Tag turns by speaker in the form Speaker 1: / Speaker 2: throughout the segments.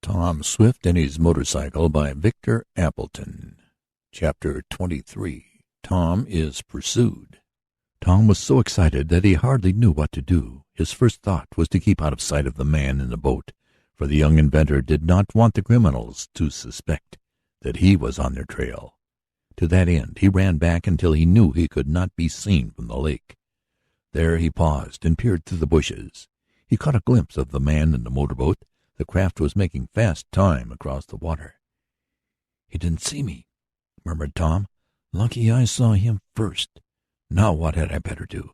Speaker 1: Tom Swift and His Motorcycle by Victor Appleton. Chapter 23. Tom is Pursued. Tom was so excited that he hardly knew what to do. His first thought was to keep out of sight of the man in the boat, for the young inventor did not want the criminals to suspect that he was on their trail. To that end, he ran back until he knew he could not be seen from the lake. There he paused and peered through the bushes. He caught a glimpse of the man in the motorboat. The craft was making fast time across the water. "He didn't see me," murmured Tom. "Lucky I saw him first. Now what had I better do?"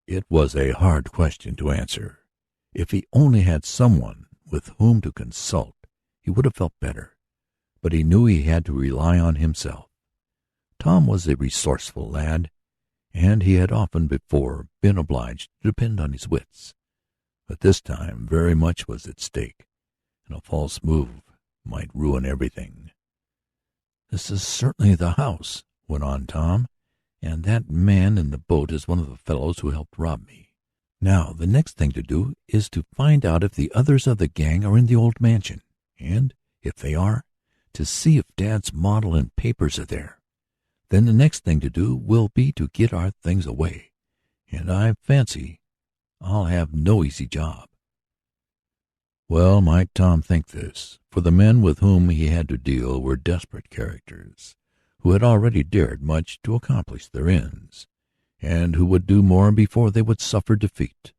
Speaker 1: It was a hard question to answer. If he only had someone with whom to consult, he would have felt better, but he knew he had to rely on himself. Tom was a resourceful lad, and he had often before been obliged to depend on his wits. But this time very much was at stake, and a false move might ruin everything. "This is certainly the house," went on Tom, "and that man in the boat is one of the fellows who helped rob me. Now the next thing to do is to find out if the others of the gang are in the old mansion, and, if they are, to see if Dad's model and papers are there. Then the next thing to do will be to get our things away, and I fancy I'll have no easy job." Well might Tom think this, for the men with whom he had to deal were desperate characters, who had already dared much to accomplish their ends, and who would do more before they would suffer defeat.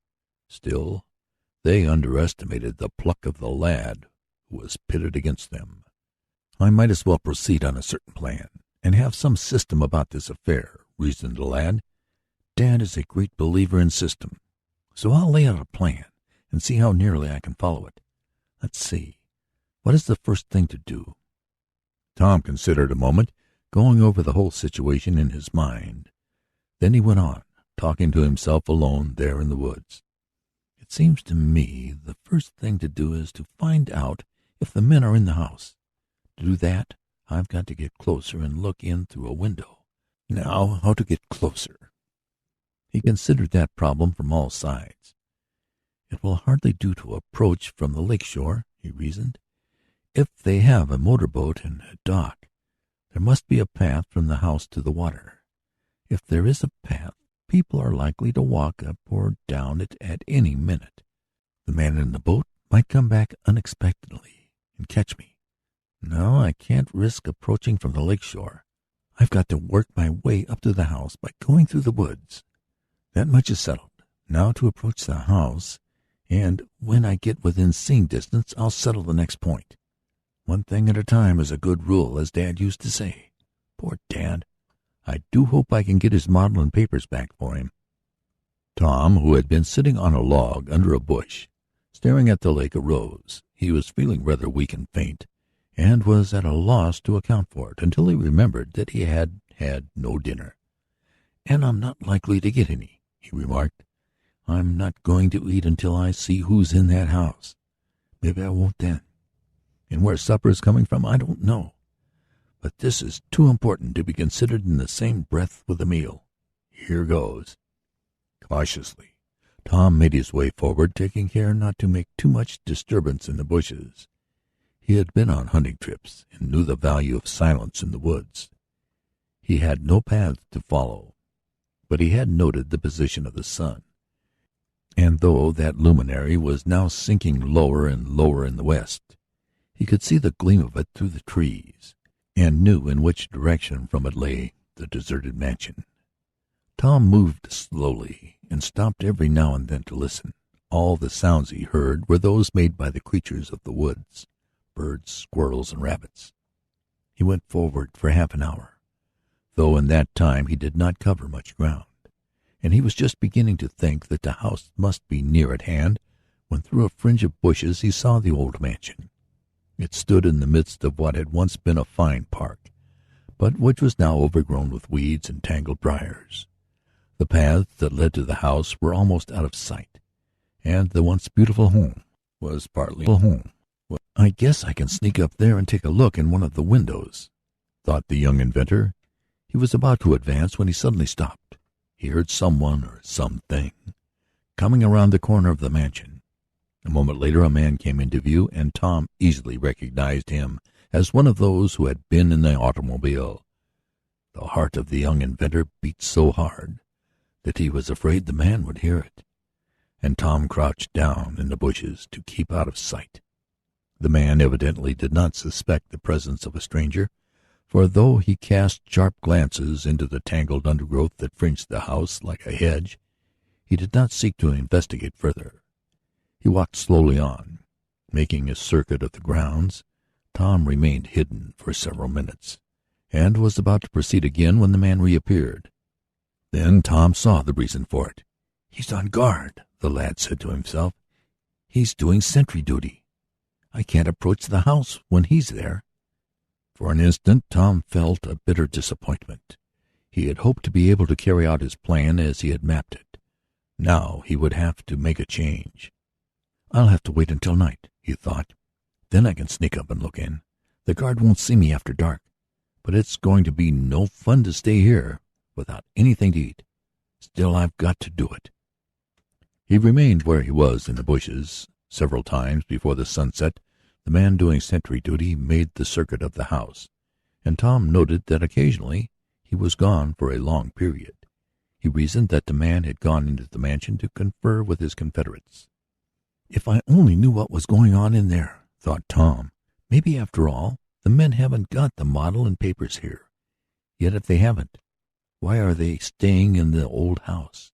Speaker 1: Still, they underestimated the pluck of the lad who was pitted against them. "I might as well proceed on a certain plan, and have some system about this affair," reasoned the lad. "Dad is a great believer in system. So I'll lay out a plan and see how nearly I can follow it. Let's see, what is the first thing to do?" Tom considered a moment, going over the whole situation in his mind. Then he went on, talking to himself alone there in the woods. "It seems to me the first thing to do is to find out if the men are in the house. To do that, I've got to get closer and look in through a window. Now, how to get closer?" He considered that problem from all sides. "It will hardly do to approach from the lake shore," he reasoned. "If they have a motorboat and a dock, there must be a path from the house to the water. If there is a path, people are likely to walk up or down it at any minute. The man in the boat might come back unexpectedly and catch me. No, I can't risk approaching from the lake shore. I've got to work my way up to the house by going through the woods. That much is settled. Now to approach the house, and when I get within seeing distance, I'll settle the next point. One thing at a time is a good rule, as Dad used to say. Poor Dad. I do hope I can get his model and papers back for him." Tom, who had been sitting on a log under a bush, staring at the lake, arose. He was feeling rather weak and faint, and was at a loss to account for it until he remembered that he had had no dinner. "And I'm not likely to get any," he remarked. "I'm not going to eat until I see who's in that house. Maybe I won't then. And where supper is coming from, I don't know. But this is too important to be considered in the same breath with the meal. Here goes." Cautiously, Tom made his way forward, taking care not to make too much disturbance in the bushes. He had been on hunting trips and knew the value of silence in the woods. He had no path to follow, but he had noted the position of the sun, and though that luminary was now sinking lower and lower in the west, he could see the gleam of it through the trees, and knew in which direction from it lay the deserted mansion. Tom moved slowly and stopped every now and then to listen. All the sounds he heard were those made by the creatures of the woods, birds, squirrels, and rabbits. He went forward for half an hour, though in that time he did not cover much ground, and he was just beginning to think that the house must be near at hand when through a fringe of bushes he saw the old mansion. It stood in the midst of what had once been a fine park, but which was now overgrown with weeds and tangled briars. The paths that led to the house were almost out of sight, and the once beautiful home was partly a home. "Well, I guess I can sneak up there and take a look in one of the windows," thought the young inventor. He was about to advance when he suddenly stopped. He heard someone or something coming around the corner of the mansion. A moment later a man came into view, and Tom easily recognized him as one of those who had been in the automobile. The heart of the young inventor beat so hard that he was afraid the man would hear it, and Tom crouched down in the bushes to keep out of sight. The man evidently did not suspect the presence of a stranger, for though he cast sharp glances into the tangled undergrowth that fringed the house like a hedge, he did not seek to investigate further. He walked slowly on, making a circuit of the grounds. Tom remained hidden for several minutes, and was about to proceed again when the man reappeared. Then Tom saw the reason for it. "He's on guard," the lad said to himself. "He's doing sentry duty. I can't approach the house when he's there." For an instant Tom felt a bitter disappointment. He had hoped to be able to carry out his plan as he had mapped it. Now he would have to make a change. "I'll have to wait until night," he thought. "Then I can sneak up and look in. The guard won't see me after dark, but it's going to be no fun to stay here without anything to eat. Still, I've got to do it." He remained where he was in the bushes. Several times before the sunset the man doing sentry duty made the circuit of the house, and Tom noted that occasionally he was gone for a long period. He reasoned that the man had gone into the mansion to confer with his confederates. "If I only knew what was going on in there," thought Tom. "Maybe, after all, the men haven't got the model and papers here. Yet if they haven't, why are they staying in the old house?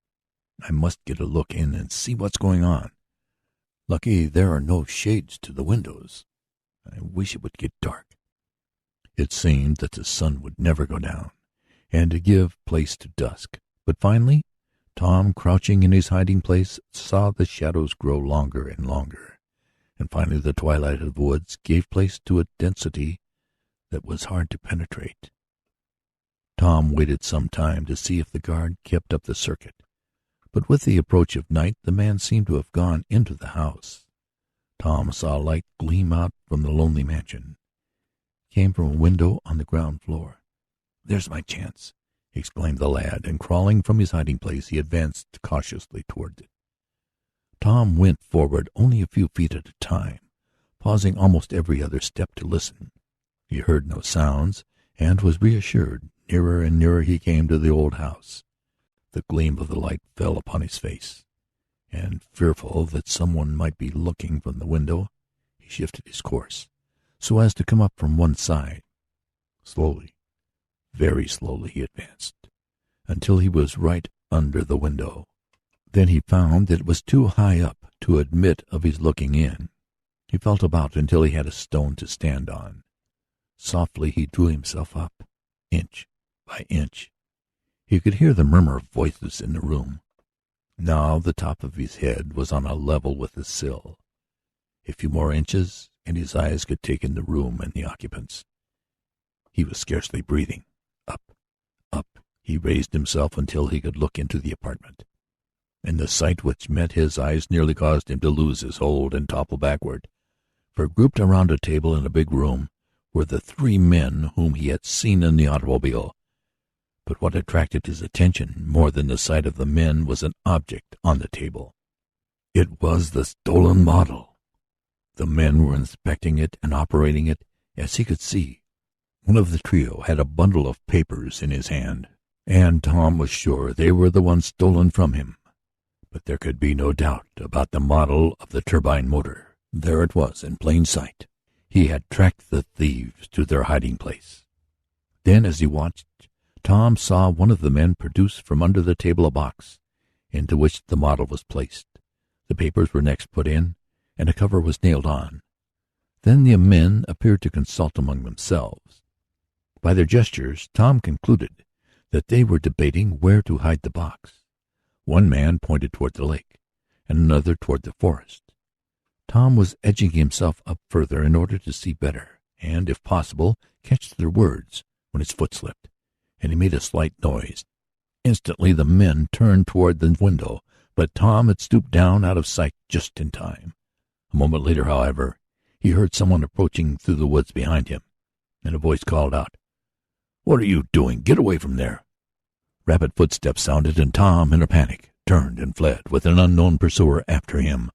Speaker 1: I must get a look in and see what's going on. Lucky there are no shades to the windows. I wish it would get dark." It seemed that the sun would never go down, and to give place to dusk. But finally Tom, crouching in his hiding place, saw the shadows grow longer and longer, and finally the twilight of the woods gave place to a density that was hard to penetrate. Tom waited some time to see if the guard kept up the circuit, but with the approach of night the man seemed to have gone into the house. Tom saw a light gleam out from the lonely mansion. It came from a window on the ground floor. "There's my chance," exclaimed the lad, and crawling from his hiding place he advanced cautiously toward it. Tom went forward only a few feet at a time, pausing almost every other step to listen. He heard no sounds, and was reassured. Nearer and nearer he came to the old house. The gleam of the light fell upon his face, and fearful that someone might be looking from the window, he shifted his course, so as to come up from one side. Slowly, very slowly he advanced, until he was right under the window. Then he found that it was too high up to admit of his looking in. He felt about until he had a stone to stand on. Softly he drew himself up, inch by inch. He could hear the murmur of voices in the room. Now the top of his head was on a level with the sill. A few more inches, and his eyes could take in the room and the occupants. He was scarcely breathing. Up, up, he raised himself until he could look into the apartment, and the sight which met his eyes nearly caused him to lose his hold and topple backward, for grouped around a table in a big room were the three men whom he had seen in the automobile. But what attracted his attention more than the sight of the men was an object on the table. It was the stolen model. The men were inspecting it and operating it, as he could see. One of the trio had a bundle of papers in his hand, and Tom was sure they were the ones stolen from him. But there could be no doubt about the model of the turbine motor. There it was in plain sight. He had tracked the thieves to their hiding place. Then, as he watched, Tom saw one of the men produce from under the table a box, into which the model was placed. The papers were next put in, and a cover was nailed on. Then the men appeared to consult among themselves. By their gestures, Tom concluded that they were debating where to hide the box. One man pointed toward the lake, and another toward the forest. Tom was edging himself up further in order to see better, and, if possible, catch their words, when his foot slipped, and he made a slight noise. Instantly the men turned toward the window, but Tom had stooped down out of sight just in time. A moment later, however, he heard someone approaching through the woods behind him, and a voice called out, "What are you doing? Get away from there!" Rapid footsteps sounded, and Tom, in a panic, turned and fled, with an unknown pursuer after him.